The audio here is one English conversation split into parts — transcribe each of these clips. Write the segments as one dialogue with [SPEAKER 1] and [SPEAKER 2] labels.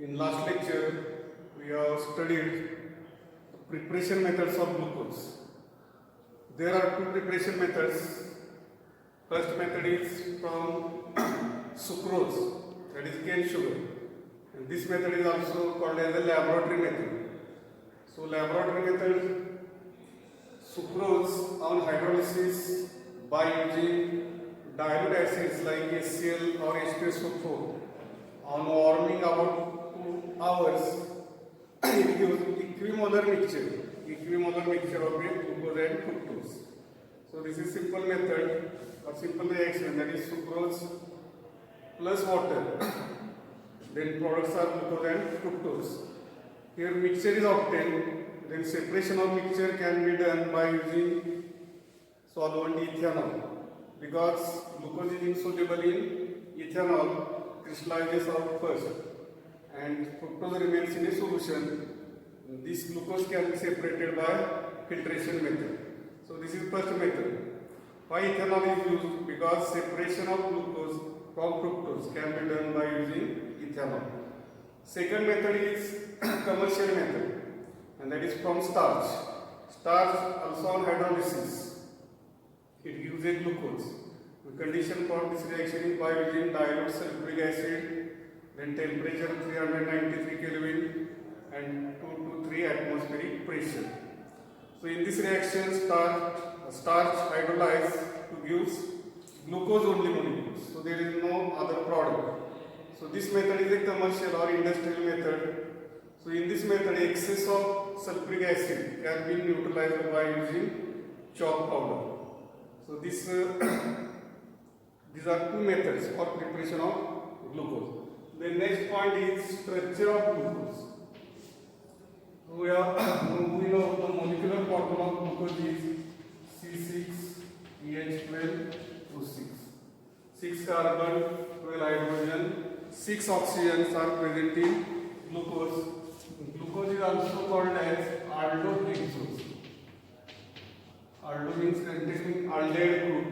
[SPEAKER 1] In last lecture, we have studied preparation methods of glucose. There are two preparation methods. First method is from sucrose, that is cane sugar. And this method is also called as a laboratory method. So laboratory method, sucrose on hydrolysis by using dilute acids like HCl or H2SO4 on warming about 2 hours it gives equimolar mixture of glucose and fructose. So this is simple method or simple reaction, that is sucrose plus water. Then products are glucose and fructose. Here mixture is obtained. Then separation of mixture can be done by using solvent ethanol, because glucose is insoluble in ethanol, crystallizes out first, and fructose remains in a solution. This glucose can be separated by filtration method. So this is first method. Why ethanol is used? Because separation of glucose from fructose can be done by using ethanol. Second method is commercial method, and that is from starch. Starch also on hydrolysis, it gives a glucose. The condition for this reaction is by using dilute sulfuric acid, then temperature 393 Kelvin and 2 to 3 atmospheric pressure. So in this reaction, starch hydrolyzes to give glucose only molecules. So there is no other product. So this method is a commercial or industrial method. So in this method, excess of sulfuric acid can be neutralized by using chalk powder. So these are two methods for preparation of glucose. The next point is structure of glucose. We know the molecular formula of glucose is C6H12O6. 6 carbon, 12 hydrogen, 6 oxygens are present in glucose. Glucose is also called as aldohexose. Aldo means containing aldehyde group.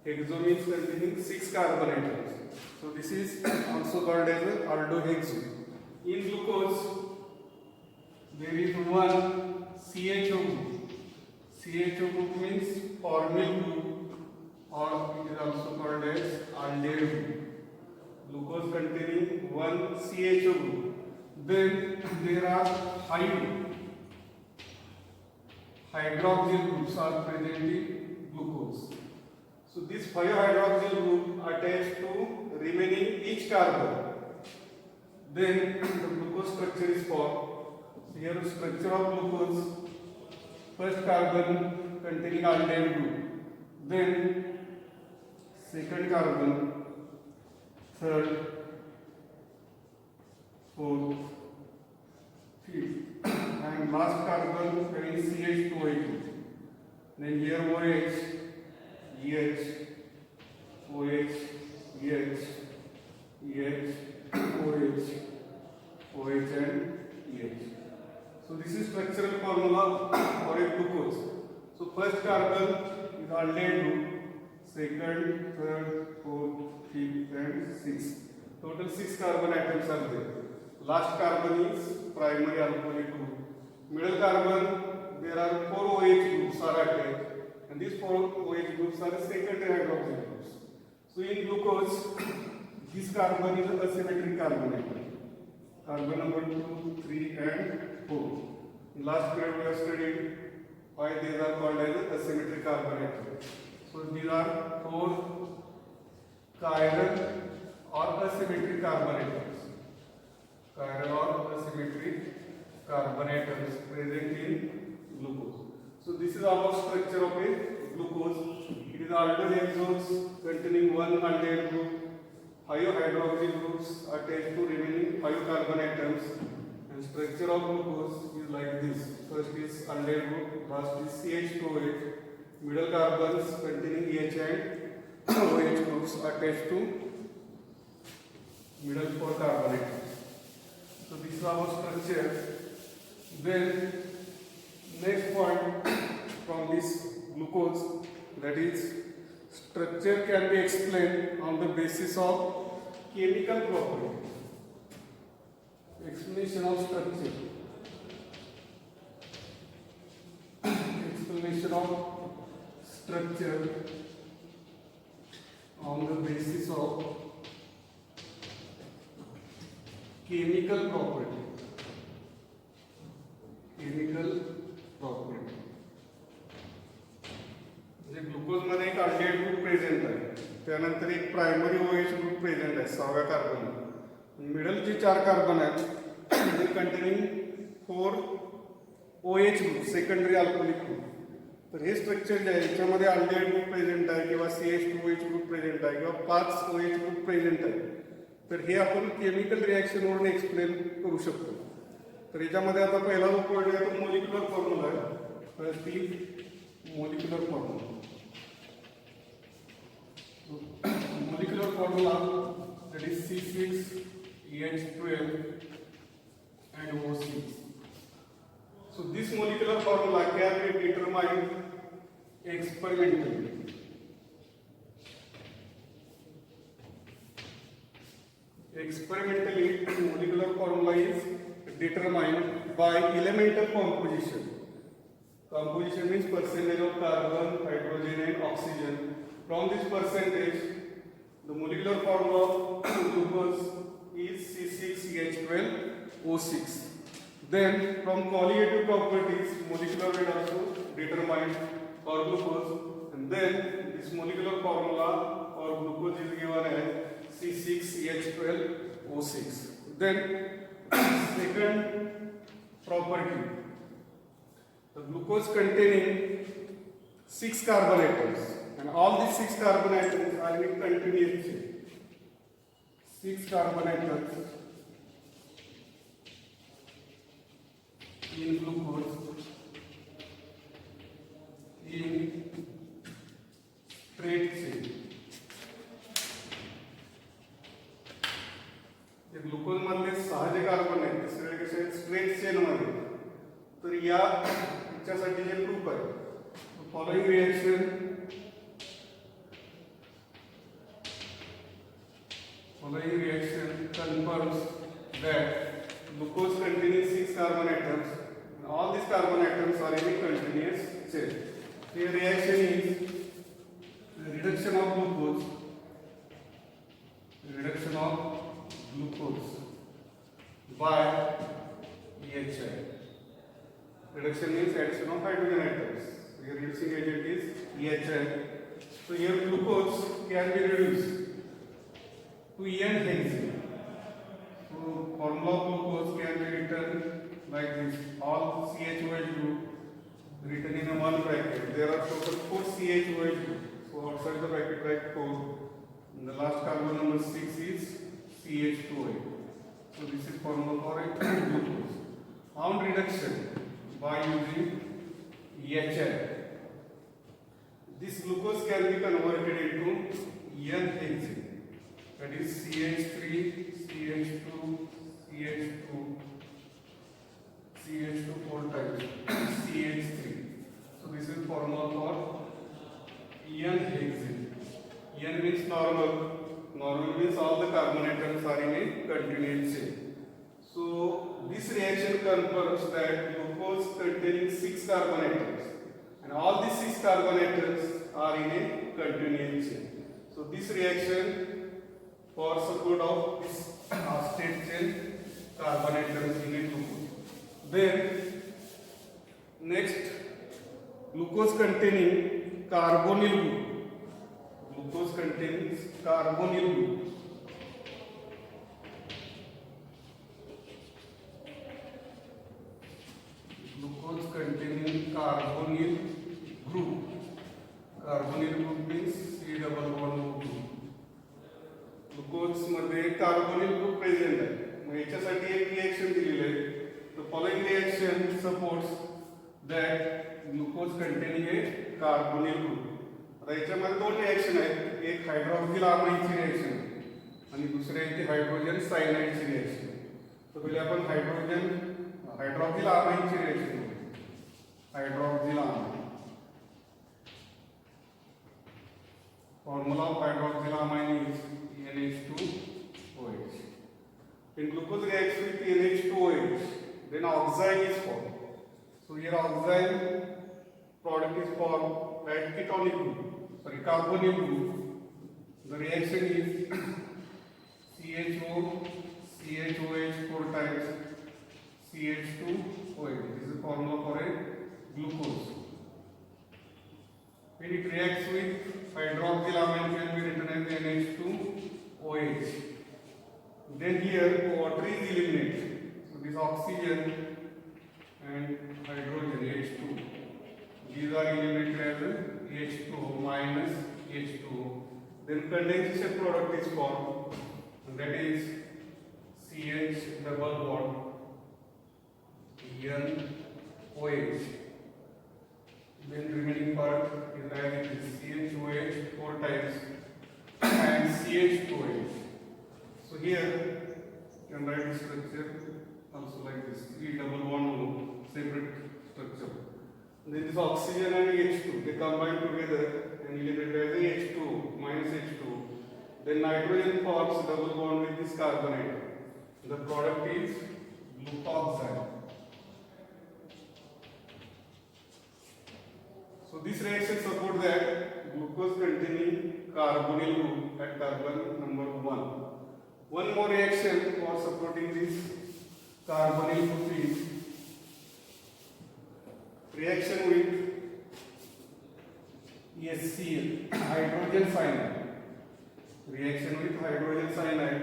[SPEAKER 1] Hexo means containing 6 carbon atoms. So this is also called as aldohexose. In glucose, there is one CHO group. CHO group means formyl group, or it is also called as aldehyde group. Glucose containing one CHO group. Then there are 5 hydroxyl groups are present in glucose. So these 5 hydroxyl groups attached to remaining each carbon. Then the glucose structure is formed. So here structure of glucose: first carbon containing aldehyde group, then second carbon, third, fourth, fifth, and last carbon having CH2O2. Then here OH, EH, OH, EH, EH, OH, OH and EH. So this is structural formula for a glucose. So first carbon is aldehyde group, second, third, fourth, fifth and sixth. Total 6 carbon atoms are there. Last carbon is primary alcoholic group. Middle carbon, there are 4 OH groups are attached, and these 4 OH groups are secondary hydroxyl groups. So in glucose, this carbon is asymmetric carbon atom. Carbon number 2, 3 and 4. In last period we have studied why these are called as asymmetric carbon atoms. So these are 4 chiral or asymmetric carbon atoms. Chiral or asymmetric carbon atoms present in glucose. So this is about structure of a glucose. It is aldohexose containing one aldehyde group, 5 hydroxyl groups attached to remaining 5 carbon atoms, and structure of glucose is like this. First is aldehyde group, last is CH2OH, middle carbons containing EH and OH groups attached to middle 4 carbon atoms. So this is our structure. Then next point from this glucose, that is structure can be explained on the basis of chemical property. explanation of structure. Explanation of structure on the basis of chemical property. Chemical property. म्हणजे glucose मध्ये एक aldehyde group present आहे, त्यानंतर एक primary OH group present आहे 6व्या carbon. Middle जे 4 carbon आहेत ते containing 4 OH group, secondary alcoholic group. तर हे स्ट्रक्चर जे आहे याच्यामध्ये अल्डिहाइड ग्रुप प्रेझेंट आहे किंवा CH2OH ग्रुप प्रेझेंट आहे किंवा 5 OH ग्रुप प्रेझेंट आहे. तर हे आपण केमिकल रिॲक्शनवरून एक्सप्लेन करू शकतो. तर याच्यामध्ये आता पहिला जो पॉईंट आहे तो मॉलिक्युलर फॉर्म्युला आहे. तर ती molecular formula that is C6H12 and O6. So this molecular formula can be determined experimentally. Experimentally, molecular formula is determined by elemental composition. Composition means percentage of carbon, hydrogen and oxygen. From this percentage, the molecular formula of glucose is C6H12O6. Then, from colligative properties, molecular weight also determined for glucose, and then this molecular formula for glucose is given as C6H12O6. Then, second property, the glucose containing 6 carbon atoms, and all these 6 carbon atoms are in continuous chain. 6 carbon atoms in glucose in straight chain. J glucose मधले 6 जे carbon आहेत ते सगळे कसे आहेत straight chain मध्ये. तर याच्यासाठी जे proof आहे following reaction confirms that glucose containing 6 carbon atoms and all these carbon atoms are in a continuous chain. The reaction is reduction of glucose by EHI. Reduction means addition of hydrogen atoms. The reducing agent is EHI. So here glucose can be reduced to N-hexane. So formula of glucose can be written like this: all CHOH group written in a one bracket. There are total 4 CHOH groups. So outside the bracket write 4. And the last carbon number 6 is CH2OH. So this is formula for glucose. On reduction by using EHI, this glucose can be converted into N-hexane. That is CH3, CH2, CH2, CH2 4 times, CH3. So this is formula for N-hexane. N means normal. Normal means all the carbon atoms are in a continuous chain. So this reaction confirms that glucose containing 6 carbon atoms and all these 6 carbon atoms are in a continuous chain. So this reaction for support of this straight chain carbon atoms in a glucose. Then next, glucose containing carbonyl group. Glucose contains carbonyl group. Glucose containing carbonyl group. Carbonyl group means C-double-bond group. Glucose मध्ये carbonyl group present आहे. मग याच्यासाठी एक reaction दिलेली आहे. The following reaction supports that glucose containing A carbonyl group. आता याच्यामध्ये 2 reaction आहेत. एक हायड्रॉक्सिल आमाइनची रिएक्शन आणि दुसरी आहे ती हायड्रोजन सायनाइडची रिएक्शन. तर पहिले आपण हायड्रॉक्सिल आमाइनची रिएक्शन करू. Hydroxyl amine. Formula of hydroxylamine is NH2OH. When glucose reacts with NH2OH, then oxime is formed. So here oxime product is formed at ketonic group, carbonyl group. The reaction is CHO, CHOH 4 times CH2OH. This is the formula for a glucose. When it reacts with hydroxylamine, can be written as NH2OH. Then here water is eliminated. So this oxygen and hydrogen H2. These are eliminated as H2O minus H2O. Then condensation product is formed, and that is CH double bond NOH. Then remaining part is as it is CHOH 4 times and CH2OH. So here you can write the structure also like this: 3 double bond separate structure. Then this oxygen and H2 they combine together and eliminated as H2 minus H2. Then nitrogen forms double bond with this carbonate. The product is glucoxide. So this reaction supports that glucose containing carbonyl group at carbon number 1. One more reaction for supporting this carbonyl group is reaction with HCl, hydrogen cyanide. Reaction with hydrogen cyanide,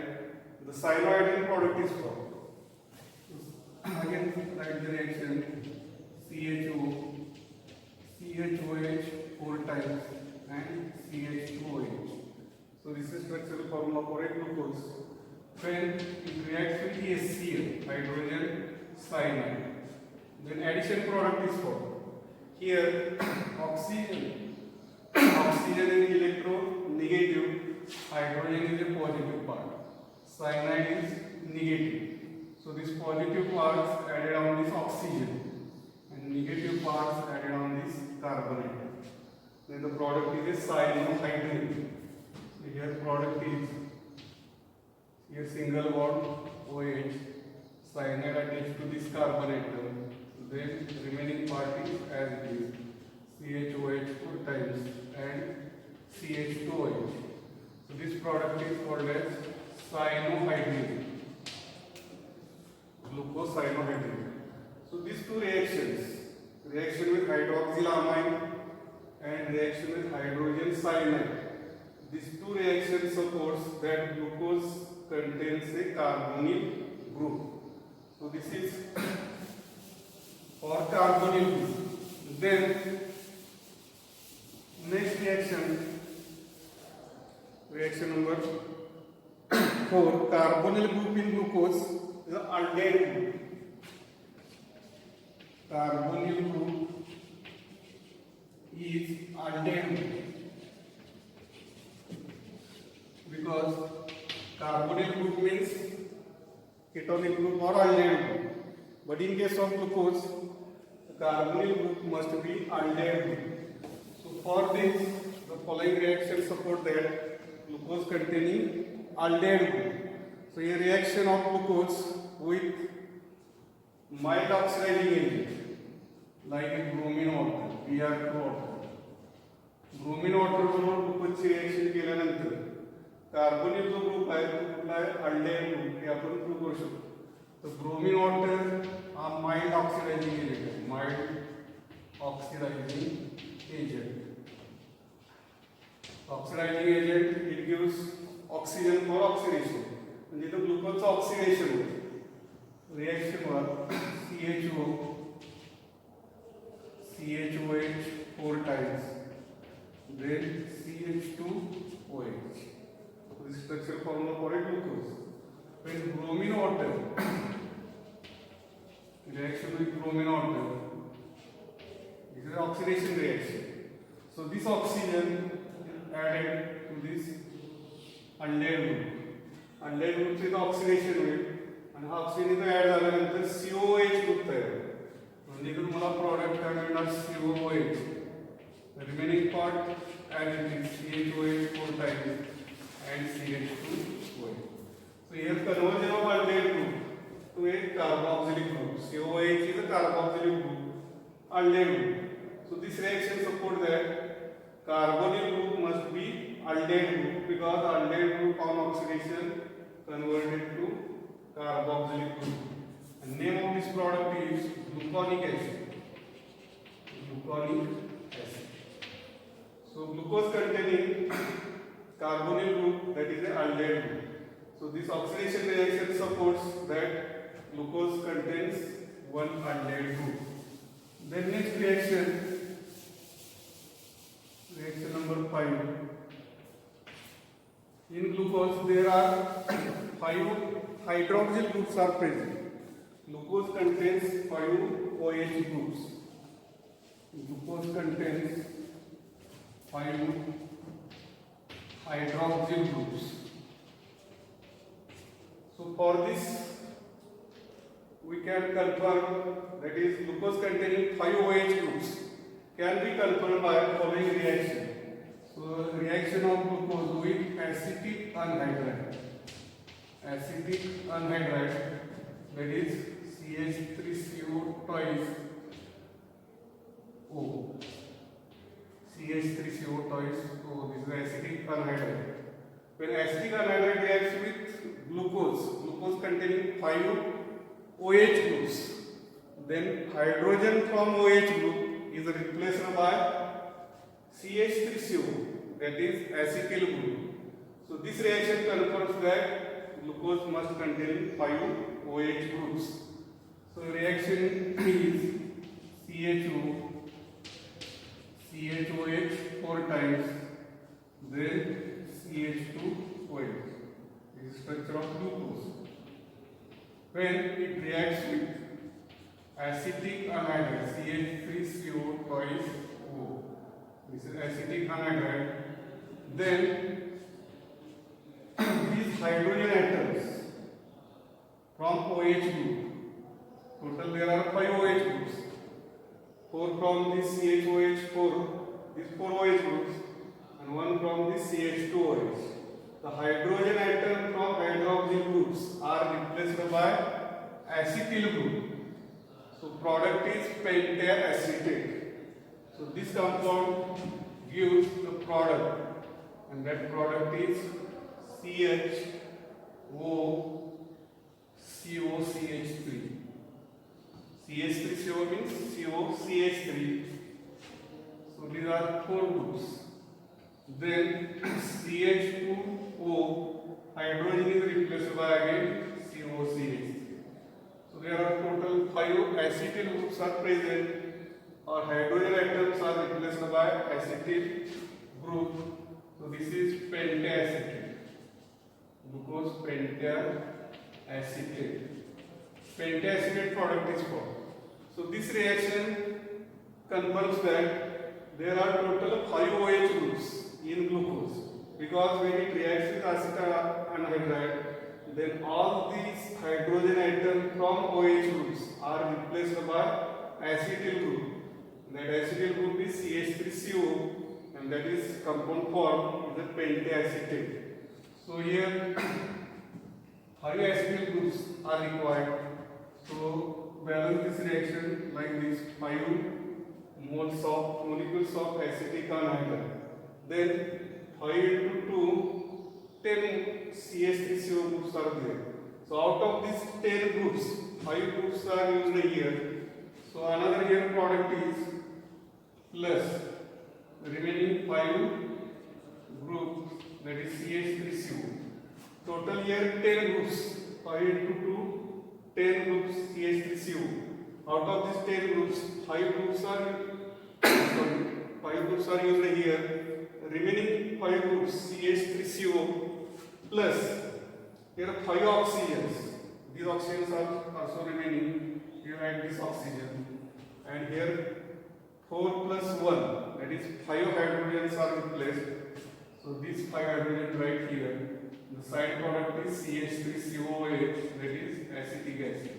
[SPEAKER 1] the cyanohydrin product is formed. Again, write the reaction CHO, CHOH 4 times and CH2OH. So this is structural formula for a glucose. When it reacts with HCl, hydrogen cyanide, then addition product is formed. Here oxygen is electronegative, hydrogen is a positive part, cyanide is negative. So this positive parts added on this oxygen and negative parts added on this carbonate. Then the product is a cyanohydrin. So here product is here single bond OH, cyanide attached to this carbonate. Then remaining part is as it is CHOH 4 times and CH2OH. So this product is called as cyanohydrin, glucocyanohydrin. So these two reactions, reaction with hydroxylamine and reaction with hydrogen cyanide, these two reactions supports that glucose contains a carbonyl group. So this is for carbonyl group. Then next reaction, reaction number 4, carbonyl group in glucose is an aldehyde group. Carbonyl group is aldehyde group because carbonyl group means ketonic group or aldehyde group. But in case of glucose, the carbonyl group must be aldehyde group. So for this, the following reactions support that glucose containing aldehyde group. So a reaction of glucose with mild oxidizing agent like bromine water, Br2 water. Bromine water बरोबर ग्लुकोजची reaction केल्यानंतर carbonyl जो group आहे तो कुठला आहे aldehyde group हे आपण prove करू शकतो. तर ब्रोमीन वॉटर हा माइल्ड ऑक्सिडायझिंग एजंट आहे, mild oxidizing agent. Oxidizing agent it gives oxygen for oxidation, म्हणजे तो ग्लुकोजचं ऑक्सिडेशन होतं. रिएक्शनवर CHOH 4 times then CH2OH. So this structure formula for a glucose. When bromine water reaction with bromine water, this is an oxidation reaction. So this oxygen is added to this aldehyde group. Aldehyde group चे oxidation होईल आणि हा oxygen इथे add झाल्यानंतर COOH group तयार होईल. म्हणजे तुम्हाला प्रॉडक्ट काय मिळणार COOH. The remaining part as it is CHOH 4 times and CH2OH. So here conversion of aldehyde carboxylic group. COOH is a carboxylic group, aldane group. So this reaction support that carbonyl group must be aldane group because aldane group on oxidation converted to carboxylic group. And name of this product is gluconic acid. Gluconic acid. So glucose containing carbonyl group, that is a aldane group. So this oxidation reaction supports that glucose contains one aldane group. Then next reaction, reaction number 5. In glucose there are 5 hydroxyl groups are present. Glucose contains 5 OH groups. Glucose contains 5 hydroxyl groups. So for this we can confirm, that is glucose containing 5 OH groups can be confirmed by following reaction. So reaction of glucose with acetic anhydride. Acetic anhydride, that is CH3CO twice O. CH3CO twice O. This is acetic anhydride. When acetic anhydride reacts with glucose containing 5 OH groups, then hydrogen from OH group is replaced by CH3CO, that is acetyl group. So this reaction confirms that glucose must contain 5 OH groups. So reaction is CHOH 4 times, then CH2OH. This is structure of glucose. When it reacts with acetic anhydride, CH3CO twice O, this is acetic anhydride, then these hydrogen atoms from OH group, total there are 5 OH groups, 4 from this CHOH4, these 4 OH groups, and 1 from this CH2OH. The hydrogen atom from hydroxyl groups are replaced by acetyl group. So product is pentacetate. So this compound gives the product, and that product is CHOCOCH3. CH3CO means COCH3. So these are 4 groups. Then CH2O, hydrogen is replaced by again COCH3. So there are total 5 acetyl groups are present, or hydrogen atoms are replaced by acetyl group. So this is pentacetate. Glucose pentacetate. Pentacetate product is formed. So this reaction confirms that there are total 5 OH groups in glucose, because when it reacts with acetic anhydride, then all these hydrogen atoms from OH groups are replaced by acetyl group. That acetyl group is CH3CO, and that is compound form is a pentacetate. So here 5 acetyl groups are required. So balance this reaction like this: 5 molecules of acetic anhydride. Then 5 into 2, 10 CH3CO groups are there. So out of these 10 groups, 5 groups are used here. So another here product is plus remaining 5 groups, that is CH3CO. Total here 10 groups, 5 into 2, 10 groups CH3CO. Out of these 10 groups, 5 groups are 5 groups are used here. Remaining 5 groups CH3CO plus here are 5 oxygens. These oxygens are also remaining. You add this oxygen, and here 4 plus 1, that is 5 hydrogens are replaced. So these 5 hydrogens right here. The side product is CH3COOH, that is acetic acid.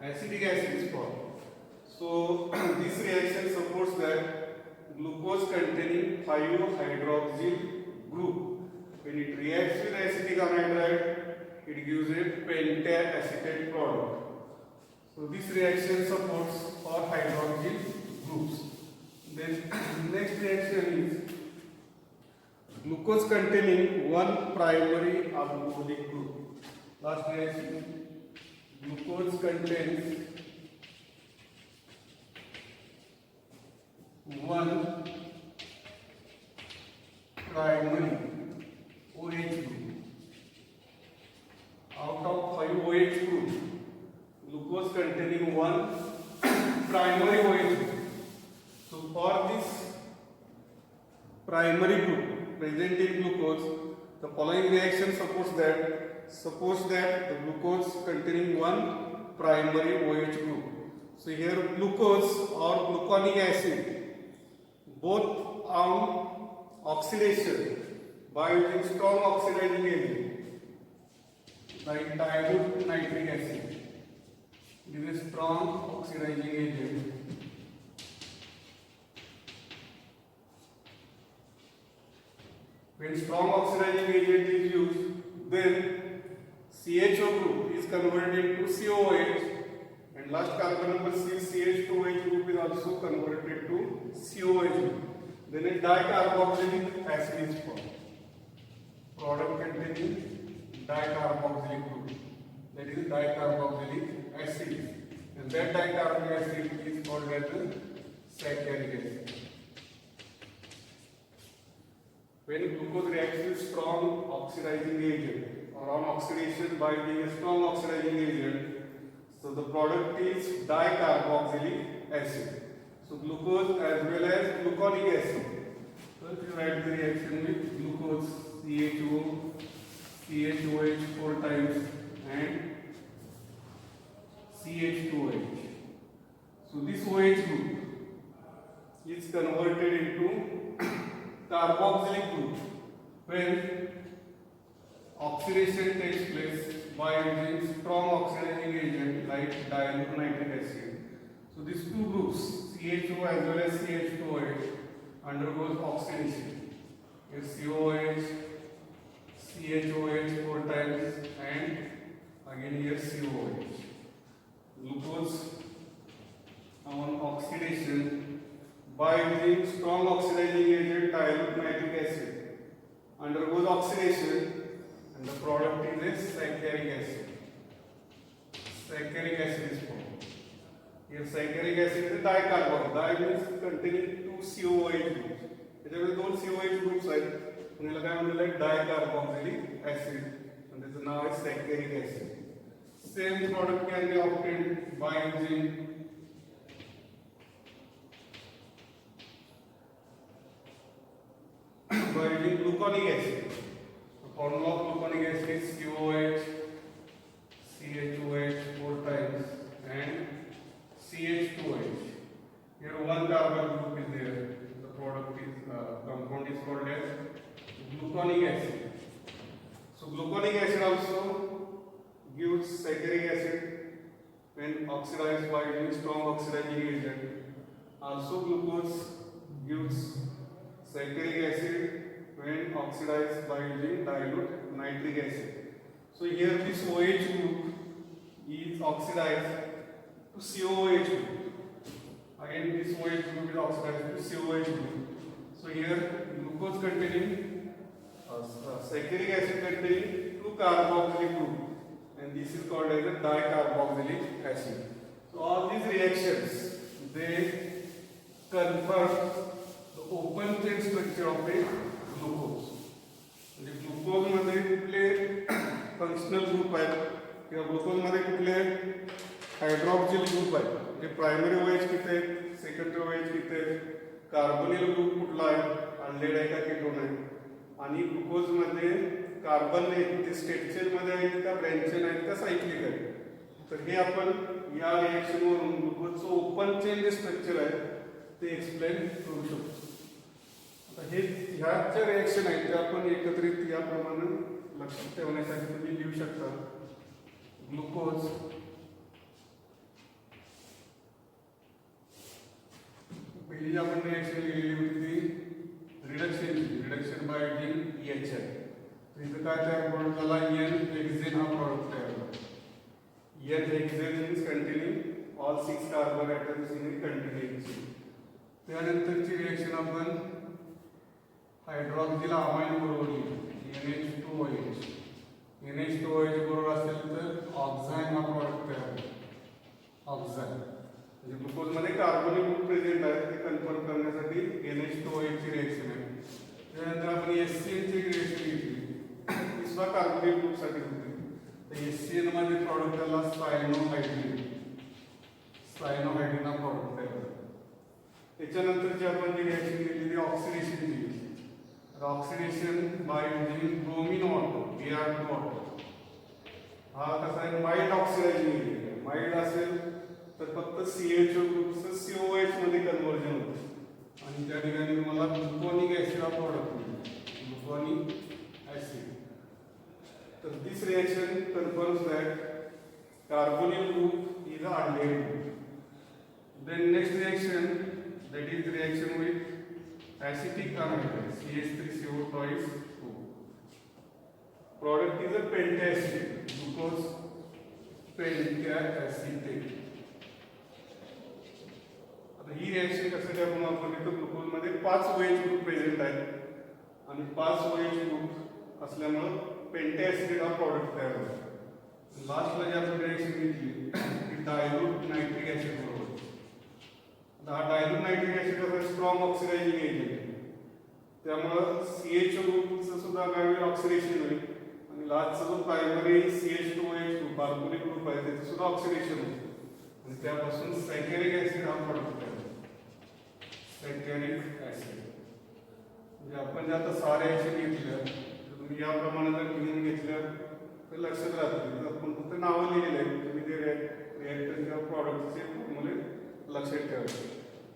[SPEAKER 1] Acetic acid is formed. So this reaction supports that glucose containing 5 hydroxyl group, when it reacts with acetic anhydride, it gives a pentacetate product. So this reaction supports for hydroxyl groups. Then next reaction is glucose containing one primary alcoholic group. Last reaction, glucose contains one primary OH group. Out of 5 OH group, glucose containing one primary OH group. So for this primary group present in glucose, the following reaction supports that. Suppose that the glucose containing one primary OH group. So here glucose or gluconic acid both on oxidation by using strong oxidizing agent like dilute nitric acid. It is a strong oxidizing agent. When strong oxidizing agent is used, then CHO group is converted into COOH, and last carbon number 6 CH2OH group is also converted to COOH group. Then a dicarboxylic acid is formed. Product containing dicarboxylic group. That is dicarboxylic acid. And that dicarboxylic acid is called as saccharic acid. When glucose reacts with strong oxidizing agent or on oxidation by being a strong oxidizing agent, so the product is dicarboxylic acid. So glucose as well as gluconic acid. So if you write the reaction with glucose CHO, CHOH 4 times and CH2OH. So this OH group is converted into carboxylic group when oxidation takes place by using strong oxidizing agent like dilute nitric acid. So these two groups, CHO as well as CH2OH, undergoes oxidation. Here COOH, CHOH 4 times and again here COOH. Glucose on oxidation by using strong oxidizing agent dilute nitric acid undergoes oxidation and the product is a saccharic acid. Saccharic acid is formed. Here saccharic acid is a dicarboxyl. Di means containing two COOH groups. त्याच्यामध्ये दोन COOH groups आहेत. पुण्याला काय म्हणलेलं आहे dicarboxylic acid. And त्याचं नाव आहे saccharic acid. Same product can be obtained by using gluconic acid. The formula of gluconic acid is COOH, CHOH 4 times and CH2OH. Here one carbon group is there. The product is compound is called as gluconic acid. So gluconic acid also gives saccharic acid when oxidized by using strong oxidizing agent. Also glucose gives saccharic acid when oxidized by using dilute nitric acid. So here this OH group is oxidized to COOH group. Again this OH group is oxidized to COOH group. So here glucose containing saccharic acid containing two carboxylic group, and this is called as a dicarboxylic acid. So all these reactions they confirm the open chain structure of a glucose. म्हणजे glucose मध्ये कुठले functional group आहेत किंवा glucose मध्ये कुठले hydroxyl group आहेत, म्हणजे primary OH किती आहेत, सेकंडरी OH किती आहेत, कार्बोनिल ग्रुप कुठला आहे, अनलेड आहे का केटोन आहे, आणि ग्लुकोज मध्ये कार्बन आहेत ते स्टेट चेन मध्ये आहेत का ब्रँच चेन आहेत का सायक्लिक आहेत. तर हे आपण या रिएक्शन वरून ग्लुकोजचं ओपन चेन जे स्ट्रक्चर आहे ते एक्सप्लेन करू शकतो. हे ह्या ज्या रिएक्शन आहेत त्या आपण एकत्रित याप्रमाणे लक्षात ठेवण्यासाठी तुम्ही लिहू शकता. ग्लुकोज पहिली आपण रिएक्शन लिहिलेली होती ती रिडक्शन बाय यूजिंग EHF. इथं काय तयार प्रॉडक्ट झाला एन हेक्सेन हा प्रॉडक्ट तयार झाला n hexane is containing all 6 carbon atoms in a continuous chain त्यानंतरची रिएक्शन आपण हायड्रॉक्सिल अमाइन बरोबर NH2OH NH2OH बरोबर असेल तर ऑक्झाईन हा प्रॉडक्ट तयार होतो ऑक्झाईन म्हणजे ग्लुकोजमध्ये कार्बोनिक ग्रुप प्रेझेंट आहे ते कन्फर्म करण्यासाठी NH2OH ची रिएक्शन आहे त्यानंतर आपण HCl ची रिएक्शन घेतली ती सुद्धा कार्बोनिक ग्रुपसाठी होती तर HCl मध्ये प्रॉडक्ट आला सायनोहायड्रिन हा प्रॉडक्ट तयार होतो त्याच्यानंतरची आपण जी रिएक्शन घेतली ती ऑक्सिडेशनची घेतली oxidation by using bromine water Br2 water हा कसा आहे माइल्ड ऑक्सिडायझिंग एजंट माइल्ड असेल तर फक्त CHO ग्रुपचं COH मध्ये कन्वर्जन होतं आणि त्या ठिकाणी तुम्हाला ग्लुकोनिक ऍसिड हा प्रॉडक्ट मिळतो ग्लुकोनिक ऍसिड तर this reaction confirms that carbonyl group is a aldehyde group then next reaction that is reaction with acetic anhydride CH3CO twice 2 product is a pentacid glucose pentacetate आता ही reaction कशासाठी आपण वापरली तर glucose मध्ये 5 OH group present आहेत आणि 5 OH group असल्यामुळे पेंटॅसिड हा प्रॉडक्ट तयार होतो लास्टला जी आपण रिएक्शन घेतली ती डायल्यूट नायट्रिक ऍसिड बरोबर हा डायल्यूट नायट्रिक ऍसिड हा स्ट्रॉंग ऑक्सिडायझिंग एजंट आहे त्यामुळे CHO ग्रुपचं सुद्धा काय होईल ऑक्सिडेशन होईल आणि लास्टचा जो primary CH2OH group carbonic group आहे त्याचं सुद्धा ऑक्सिडेशन होईल आणि त्यापासून सॅकॅरिक ऍसिड हा प्रॉडक्ट तयार होतो सॅकॅरिक ऍसिड म्हणजे आपण जे आता सारे ऍसिड घेतलं तुम्ही याप्रमाणे जर लिहून घेतलं तर लक्षात राहतील आपण फक्त नावं लिहिलेलं आहे तुम्ही ते रिएक्टर किंवा प्रॉडक्टचे फॉर्म्युले लक्षात ठेवायचे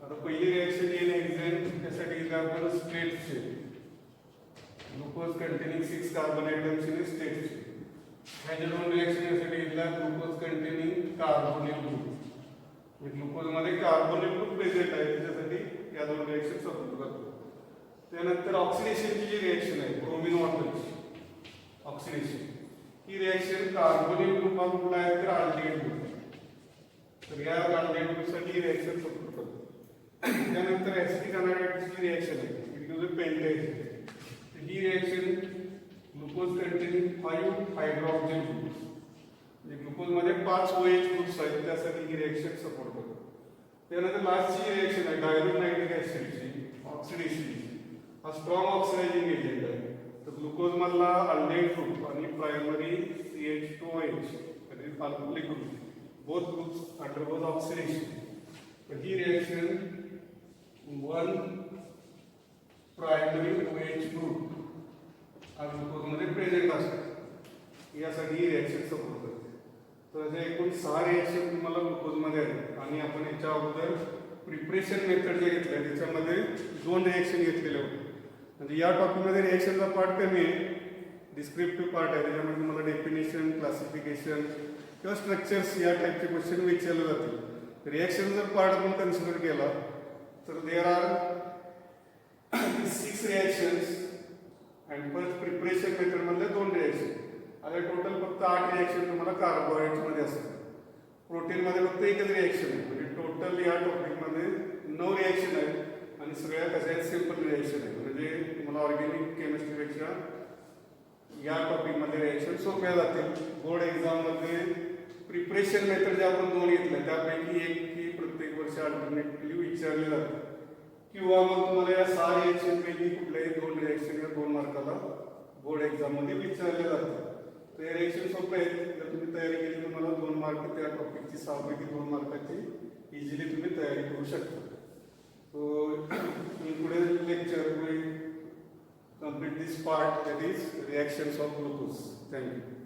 [SPEAKER 1] आता पहिली रिएक्शन येईल एक्झॅम त्यासाठी घेतलं आपण straight chain glucose containing 6 carbon atoms in straight chain ह्याच्या दोन रिएक्शन यासाठी घेतला glucose containing carbonyl group glucose मध्ये कार्बोनिल ग्रुप प्रेझेंट आहे त्याच्यासाठी या दोन रिएक्शन सपोर्ट करतो त्यानंतर ऑक्सिडेशनची जी रिएक्शन आहे ब्रोमीन वॉटरची ऑक्सिडेशन ही रिएक्शन कार्बोनिल ग्रुप हा कुठला आहे तर अल्डिहाइड ग्रुप तर या अल्डिहाइड ग्रुपसाठी रिएक्शन सपोर्ट करतो त्यानंतर ऍसिटिक अनहायड्राइडची रिएक्शन आहे इट गिव्स अ पेंटॅसिड ही reaction glucose containing 5 hydroxyl groups म्हणजे ग्लुकोज मध्ये 5 OH ग्रुप्स आहेत त्यासाठी ही रिएक्शन सपोर्ट करतो त्यानंतर लास्टची रिएक्शन आहे डायल्यूट नायट्रिक ऍसिडची ऑक्सिडेशनची हा स्ट्रॉंग ऑक्सिडायझिंग एजंट आहे तर ग्लुकोज मधला अल्डेहाइड ग्रुप आणि primary CH2OH that is alcoholic group both groups undergoes oxidation but he reaction one primary OH group हा ग्लुकोज मध्ये प्रेझेंट असतो यासाठी ही रिएक्शन सपोर्ट करते तर असे एकूण 6 रिएक्शन तुम्हाला ग्लुकोज मध्ये आहेत आणि आपण याच्या अगोदर प्रिपरेशन मेथड जे घेतलं त्याच्यामध्ये 2 रिएक्शन घेतलेले होते म्हणजे या टॉपिकमध्ये रिएक्शनचा पार्ट कमी आहे डिस्क्रिप्टिव्ह पार्ट आहे त्याच्यामध्ये तुम्हाला डेफिनेशन क्लासिफिकेशन किंवा स्ट्रक्चर्स या टाईपचे क्वेश्चन विचारले जातील रिएक्शन जर पार्ट आपण कन्सिडर केला तर there are 6 reactions and first preparation method मधले 2 रिएक्शन आता टोटल फक्त 8 रिएक्शन तुम्हाला कार्बोहायड्रेट्स मध्ये असतात प्रोटीन मध्ये फक्त एकच रिएक्शन आहे म्हणजे टोटल या टॉपिक मध्ये 9 रिएक्शन आहेत आणि सगळ्या कशा आहेत सिंपल रिएक्शन आहेत म्हणजे तुम्हाला ऑर्गॅनिक केमिस्ट्रीपेक्षा या टॉपिक मध्ये रिएक्शन सोप्या जातील बोर्ड एक्झाम मध्ये प्रिपरेशन मेथड जे आपण 2 घेतले त्यापैकी एक ही प्रत्येक वर्षी अल्टरनेटिव्हली विचारले जाते किंवा मग तुम्हाला या 6 रिएक्शन पैकी कुठल्याही 2 रिएक्शन या 2 मार्काला बोर्ड एक्झाम मध्ये विचारले जातात तर रिएक्शन सोपे आहेत जर तुम्ही तयारी केली तुम्हाला 2 मार्क त्या टॉपिकची 6 पैकी 2 मार्काची इझिली तुम्ही तयारी करू शकता सो in today's lecture we complete this part that is reactions of glucose. Thank you.